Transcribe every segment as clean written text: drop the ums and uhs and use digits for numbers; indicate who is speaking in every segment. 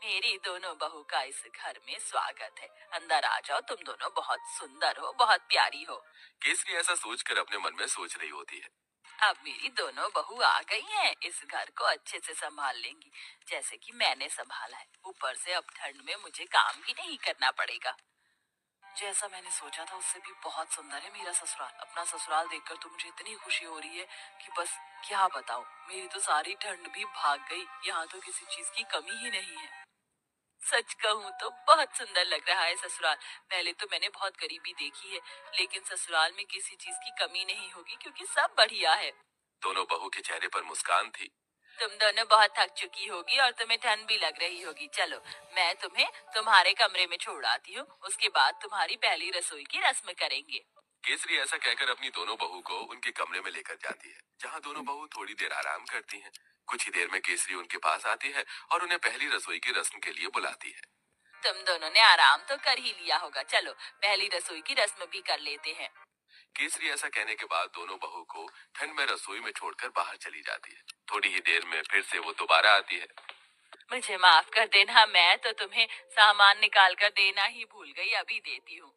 Speaker 1: मेरी दोनों बहू का इस घर में स्वागत है। अंदर आ जाओ, तुम दोनों बहुत सुंदर हो, बहुत प्यारी हो।
Speaker 2: केसरी ऐसा सोचकर अपने मन में सोच रही होती है।
Speaker 1: अब मेरी दोनों बहू आ गई हैं, इस घर को अच्छे से संभाल लेंगी, जैसे कि मैंने संभाला है। ऊपर से अब ठंड में मुझे काम भी नहीं करना पड़ेगा। जैसा मैंने सोचा था उससे भी बहुत सुंदर है मेरा ससुराल। अपना ससुराल देखकर तो मुझे इतनी खुशी हो रही है कि बस क्या बताऊं। मेरी तो सारी ठंड भी भाग गई। यहाँ तो किसी चीज की कमी ही नहीं है। सच कहूँ तो बहुत सुंदर लग रहा है ससुराल। पहले तो मैंने बहुत गरीबी देखी है, लेकिन ससुराल में किसी चीज की कमी नहीं होगी क्योंकि सब बढ़िया है।
Speaker 2: दोनों बहू के चेहरे पर मुस्कान थी।
Speaker 1: तुम दोनों बहुत थक चुकी होगी और तुम्हें ठंड भी लग रही होगी। चलो, मैं तुम्हें तुम्हारे कमरे में छोड़ आती हूँ, उसके बाद तुम्हारी पहली रसोई की रस्म करेंगे।
Speaker 2: केसरी ऐसा कहकर अपनी दोनों बहू को उनके कमरे में लेकर जाती है, जहाँ दोनों बहू थोड़ी देर आराम करती हैं। कुछ ही देर में केसरी उनके पास आती है और उन्हें पहली रसोई की रस्म के लिए बुलाती है।
Speaker 1: तुम दोनों ने आराम तो कर ही लिया होगा, चलो पहली रसोई की रस्म भी कर लेते हैं।
Speaker 2: केसरी ऐसा कहने के बाद दोनों बहू को ठंड में रसोई में छोड़कर बाहर चली जाती है। थोड़ी ही देर में फिर से वो दोबारा आती है।
Speaker 1: मुझे माफ कर देना, मैं तो तुम्हें सामान निकाल कर देना ही भूल गई, अभी देती हूँ।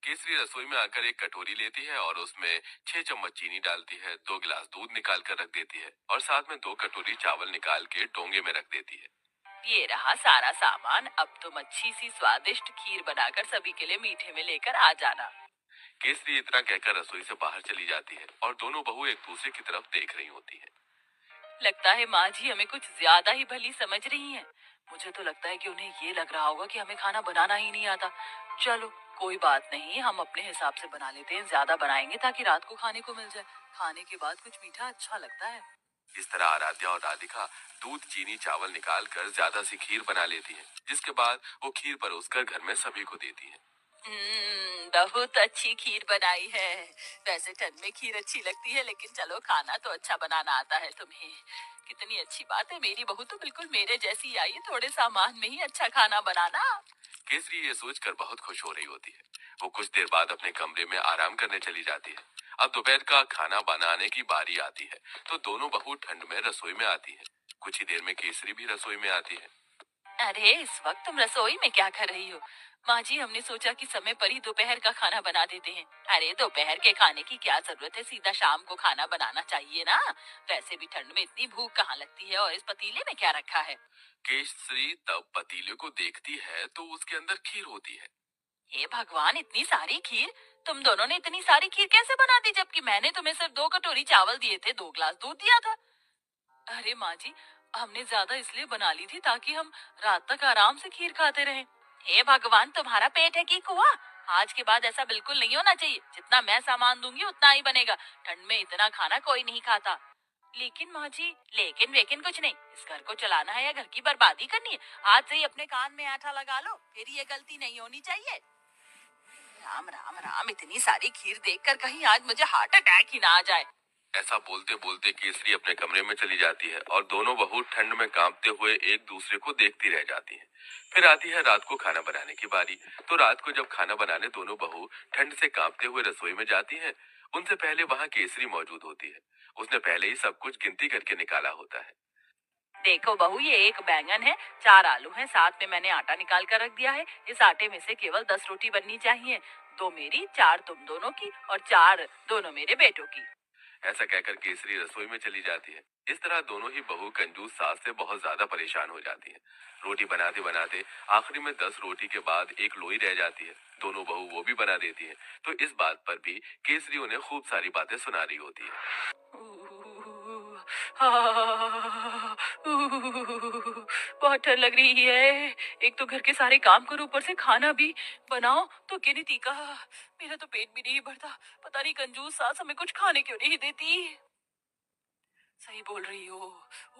Speaker 2: केसरी रसोई में आकर एक कटोरी लेती है और उसमें 6 चम्मच चीनी डालती है, 2 गिलास दूध निकाल कर रख देती है और साथ में 2 कटोरी चावल निकाल के डोंगे में रख देती है।
Speaker 1: ये रहा सारा सामान। अब तुम अच्छी सी स्वादिष्ट खीर बनाकर सभी के लिए मीठे में लेकर आ जाना।
Speaker 2: केसरी इतना कहकर रसोई से बाहर चली जाती है और दोनों बहू एक दूसरे की तरफ देख रही होती हैं।
Speaker 1: लगता है माँ जी हमें कुछ ज्यादा ही भली समझ रही हैं। मुझे तो लगता है कि उन्हें ये लग रहा होगा कि हमें खाना बनाना ही नहीं आता। चलो, कोई बात नहीं, हम अपने हिसाब से बना लेते हैं। ज्यादा बनाएंगे ताकि रात को खाने को मिल जाए। खाने के बाद कुछ मीठा अच्छा लगता है।
Speaker 2: इस तरह आराध्या और राधिका दूध चीनी चावल निकाल कर ज्यादा सी खीर बना लेती हैं, जिसके बाद वो खीर परोसकर घर में सभी को देती हैं।
Speaker 1: बहुत अच्छी खीर बनाई है। वैसे ठंड में खीर अच्छी लगती है, लेकिन चलो खाना तो अच्छा बनाना आता है तुम्हें। कितनी अच्छी बात है, मेरी बहू तो बिल्कुल मेरे जैसी आई है, थोड़े सामान में ही अच्छा खाना बनाना।
Speaker 2: केसरी ये सोचकर बहुत खुश हो रही होती है। वो कुछ देर बाद अपने कमरे में आराम करने चली जाती है। अब दोपहर का खाना बनाने की बारी आती है, तो दोनों बहू ठंड में रसोई में आती है। कुछ ही देर में केसरी भी रसोई में आती है।
Speaker 1: अरे, इस वक्त तुम रसोई में क्या कर रही हो? माँ जी, हमने सोचा कि समय पर ही दोपहर का खाना बना देते हैं। अरे, दोपहर के खाने की क्या जरूरत है, सीधा शाम को खाना बनाना चाहिए ना। वैसे भी ठंड में इतनी भूख कहाँ लगती है। और इस पतीले में क्या रखा है?
Speaker 2: केसरी तब पतीले को देखती है तो उसके अंदर खीर होती है।
Speaker 1: हे भगवान, इतनी सारी खीर! तुम दोनों ने इतनी सारी खीर कैसे बना दी, जबकि मैंने तुम्हें सिर्फ 2 कटोरी चावल दिए थे, 2 गिलास दूध दिया था। अरे माँ जी, हमने ज्यादा इसलिए बना ली थी ताकि हम रात तक आराम से खीर खाते रहें। हे भगवान, तुम्हारा पेट है कि कुआं? आज के बाद ऐसा बिल्कुल नहीं होना चाहिए। जितना मैं सामान दूंगी उतना ही बनेगा। ठंड में इतना खाना कोई नहीं खाता। लेकिन माँ जी, लेकिन वेकिन कुछ नहीं। इस घर को चलाना है या घर की बर्बादी करनी है? आज से ही अपने कान में आटा लगा लो, फिर ये गलती नहीं होनी चाहिए। राम राम राम, इतनी सारी खीर देखकर कहीं आज मुझे हार्ट अटैक ही ना आ जाए।
Speaker 2: ऐसा बोलते बोलते केसरी अपने कमरे में चली जाती है और दोनों बहू ठंड में कांपते हुए एक दूसरे को देखती रह जाती हैं। फिर आती है रात को खाना बनाने की बारी। तो रात को जब खाना बनाने दोनों बहू ठंड से कांपते हुए रसोई में जाती हैं, उनसे पहले वहां केसरी मौजूद होती है। उसने पहले ही सब कुछ गिनती करके निकाला होता है।
Speaker 1: देखो बहू, ये एक बैंगन है, 4 आलू हैं, साथ में मैंने आटा निकाल कर रख दिया है। इस आटे में से केवल 10 रोटी बननी चाहिए। 2 मेरी, 4 तुम दोनों की और 4 दोनों मेरे बेटों की।
Speaker 2: ऐसा कहकर केसरी रसोई में चली जाती है। इस तरह दोनों ही बहू कंजूस सास से बहुत ज्यादा परेशान हो जाती हैं। रोटी बनाते बनाते आखिरी में 10 रोटी के बाद एक लोई रह जाती है। दोनों बहू वो भी बना देती हैं। तो इस बात पर भी केसरी उन्हें खूब सारी बातें सुना रही होती है।
Speaker 1: बहुत ठंड लग रही है। एक तो घर के सारे काम करो, ऊपर से खाना भी बनाओ तो गिनती का। मेरा तो पेट भी नहीं भरता। पता नहीं कंजूस सास हमें कुछ खाने क्यों नहीं देती। सही बोल रही हो।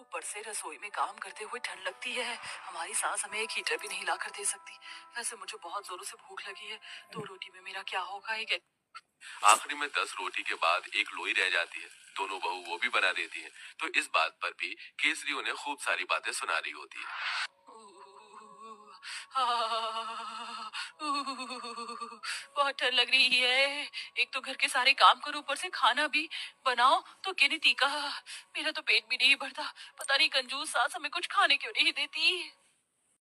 Speaker 1: ऊपर से रसोई में काम करते हुए ठंड लगती है। हमारी सास हमें एक हीटर भी नहीं ला कर दे सकती। वैसे मुझे बहुत जोरों से भूख लगी है। 2 रोटी में मेरा क्या होगा? एक
Speaker 2: आखिरी में 10 रोटी के बाद एक लोई रह जाती है। दोनों बहू वो भी बना देती हैं। तो इस बात पर भी केसरी उन्हें खूब सारी बातें सुना रही होती है।
Speaker 1: बहुत ठंड लग रही है। एक तो घर के सारे काम करो, ऊपर से खाना भी बनाओ तो गिनती का। मेरा तो पेट भी नहीं भरता। पता नहीं कंजूस सास हमें कुछ खाने क्यों नहीं देती।